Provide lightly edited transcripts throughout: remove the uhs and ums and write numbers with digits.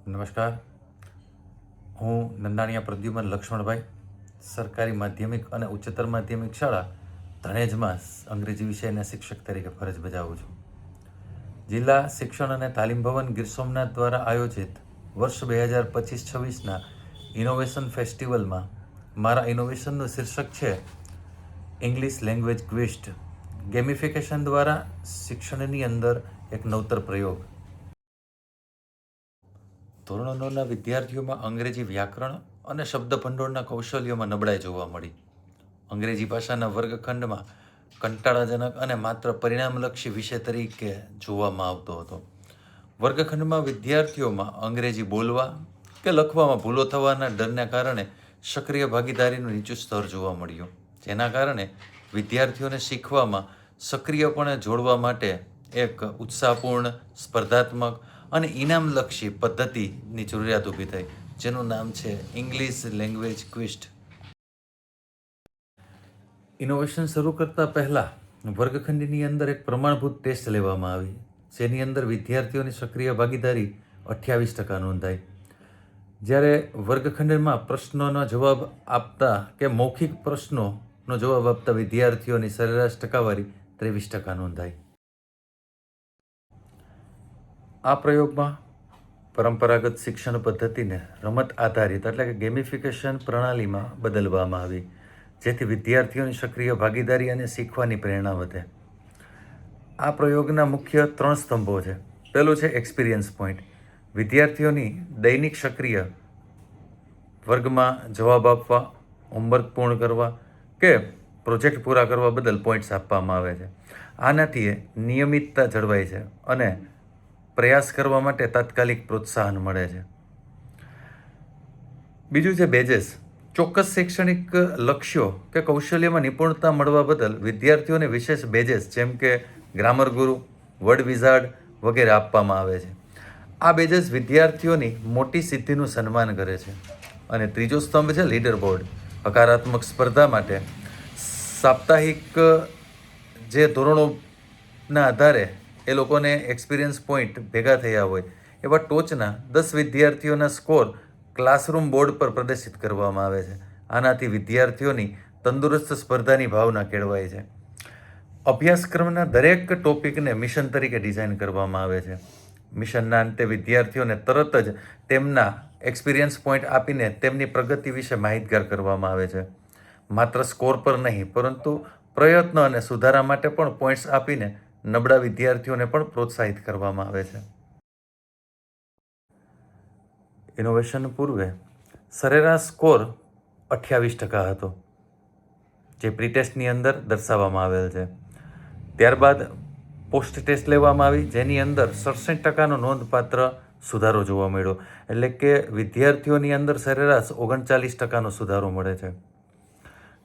નમસ્કાર. હું નંદાણીયા પ્રદ્યુમન લક્ષ્મણભાઈ, સરકારી માધ્યમિક અને ઉચ્ચતર માધ્યમિક શાળા ધણેજમાં અંગ્રેજી વિષયના શિક્ષક તરીકે ફરજ બજાવું છું. જિલ્લા શિક્ષણ અને તાલીમ ભવન ગીર સોમનાથ દ્વારા આયોજિત વર્ષ 2025-26ના ઇનોવેશન ફેસ્ટિવલમાં મારા ઇનોવેશનનું શીર્ષક છે ઇંગ્લિશ લેંગ્વેજ ક્વિઝ. ગેમિફિકેશન દ્વારા શિક્ષણની અંદર એક નવતર પ્રયોગ. ધોરણ 9ના વિદ્યાર્થીઓમાં અંગ્રેજી વ્યાકરણ અને શબ્દભંડોળના કૌશલ્યોમાં નબળાઈ જોવા મળી. અંગ્રેજી ભાષાના વર્ગખંડમાં કંટાળાજનક અને માત્ર પરિણામલક્ષી વિષય તરીકે જોવામાં આવતો હતો. વર્ગખંડમાં વિદ્યાર્થીઓમાં અંગ્રેજી બોલવા કે લખવામાં ભૂલો થવાના ડરને કારણે સક્રિય ભાગીદારીનું નીચું સ્તર જોવા મળ્યું, જેના કારણે વિદ્યાર્થીઓને શીખવામાં સક્રિયપણે જોડવા માટે એક ઉત્સાહપૂર્ણ, સ્પર્ધાત્મક અને ઇનામલક્ષી પદ્ધતિની જરૂરિયાત ઊભી થઈ, જેનું નામ છે ઇંગ્લિશ લેંગ્વેજ ક્વિઝ. ઇનોવેશન શરૂ કરતાં પહેલાં વર્ગખંડની અંદર એક પ્રમાણભૂત ટેસ્ટ લેવામાં આવી, જેની અંદર વિદ્યાર્થીઓની સક્રિય ભાગીદારી 28% નોંધાઈ. જ્યારે વર્ગખંડમાં પ્રશ્નોનો જવાબ આપતા કે મૌખિક પ્રશ્નોનો જવાબ આપતા વિદ્યાર્થીઓની સરેરાશ ટકાવારી 23% નોંધાઈ. આ પ્રયોગમાં પરંપરાગત શિક્ષણ પદ્ધતિને રમત આધારિત એટલે કે ગેમિફિકેશન પ્રણાલીમાં બદલવામાં આવી, જેથી વિદ્યાર્થીઓની સક્રિય ભાગીદારી અને શીખવાની પ્રેરણા વધે. આ પ્રયોગના મુખ્ય 3 સ્તંભો છે. પહેલું છે એક્સપિરિયન્સ પોઈન્ટ. વિદ્યાર્થીઓની દૈનિક સક્રિય વર્ગમાં જવાબ આપવા, હોમવર્ક પૂર્ણ કરવા કે પ્રોજેક્ટ પૂરા કરવા બદલ પોઈન્ટ્સ આપવામાં આવે છે. આનાથી નિયમિતતા જળવાય છે અને પ્રયાસ કરવા માટે તાત્કાલિક પ્રોત્સાહન મળે છે. બીજું છે બેજેસ. ચોક્કસ શૈક્ષણિક લક્ષ્યો કે કૌશલ્યમાં નિપુણતા મળવા બદલ વિદ્યાર્થીઓને વિશેષ બેજેસ જેમ કે ગ્રામર ગુરુ, વર્ડ વિઝાર્ડ વગેરે આપવામાં આવે છે. આ બેજેસ વિદ્યાર્થીઓની મોટી સિદ્ધિનું સન્માન કરે છે. અને ત્રીજો સ્તંભ છે લીડર બોર્ડ. હકારાત્મક સ્પર્ધા માટે સાપ્તાહિક જે ધોરણોના આધારે એ લોકોને એક્સપિરિયન્સ પોઈન્ટ ભેગા થયા હોય એવા ટોચના 10 વિદ્યાર્થીઓના સ્કોર ક્લાસરૂમ બોર્ડ પર પ્રદર્શિત કરવામાં આવે છે. આનાથી વિદ્યાર્થીઓની તંદુરસ્ત સ્પર્ધાની ભાવના કેળવાય છે. અભ્યાસક્રમના દરેક ટોપિકને મિશન તરીકે ડિઝાઇન કરવામાં આવે છે. મિશનના અંતે વિદ્યાર્થીઓને તરત જ તેમના એક્સપિરિયન્સ પોઈન્ટ આપીને તેમની પ્રગતિ વિશે માહિતગાર કરવામાં આવે છે. માત્ર સ્કોર પર નહીં, પરંતુ પ્રયત્ન અને સુધારા માટે પણ પોઈન્ટ્સ આપીને નબળા વિદ્યાર્થીઓને પણ પ્રોત્સાહિત કરવામાં આવે છે. ઇનોવેશન પૂર્વે સરેરાશ સ્કોર 28% હતો, જે પ્રી ટેસ્ટની અંદર દર્શાવવામાં આવેલ છે. ત્યારબાદ પોસ્ટ ટેસ્ટ લેવામાં આવી, જેની અંદર 67% નોંધપાત્ર સુધારો જોવા મળ્યો. એટલે કે વિદ્યાર્થીઓની અંદર સરેરાશ 39% સુધારો મળે છે.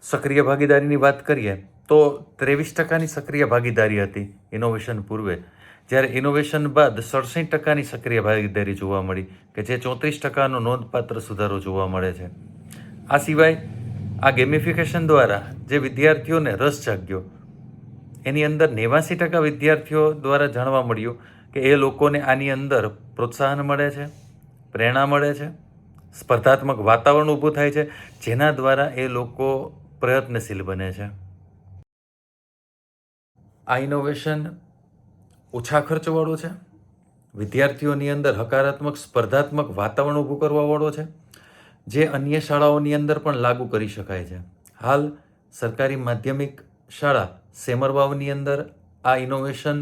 સક્રિય ભાગીદારીની વાત કરીએ તો 23%ની સક્રિય ભાગીદારી હતી ઇનોવેશન પૂર્વે, જ્યારે ઇનોવેશન બાદ 67%ની સક્રિય ભાગીદારી જોવા મળી, કે જે 34%નો નોંધપાત્ર સુધારો જોવા મળે છે. આ સિવાય આ ગેમિફિકેશન દ્વારા જે વિદ્યાર્થીઓને રસ જાગ્યો, એની અંદર 89% વિદ્યાર્થીઓ દ્વારા જાણવા મળ્યું કે એ લોકોને આની અંદર પ્રોત્સાહન મળે છે, પ્રેરણા મળે છે, સ્પર્ધાત્મક વાતાવરણ ઊભું થાય છે, જેના દ્વારા એ લોકો પ્રયત્નશીલ બને છે. આ ઇનોવેશન ઓછા ખર્ચવાળું છે, વિદ્યાર્થીઓની અંદર હકારાત્મક સ્પર્ધાત્મક વાતાવરણ ઊભું કરવાવાળો છે, જે અન્ય શાળાઓની અંદર પણ લાગુ કરી શકાય છે. હાલ સરકારી માધ્યમિક શાળા સેમરવાવની અંદર આ ઇનોવેશન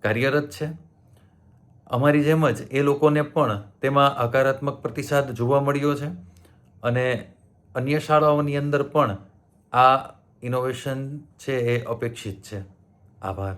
કાર્યરત છે. અમારી જેમ જ એ લોકોને પણ તેમાં હકારાત્મક પ્રતિસાદ જોવા મળ્યો છે અને અન્ય શાળાઓની અંદર પણ આ ઇનોવેશન છે એ અપેક્ષિત છે. આભાર.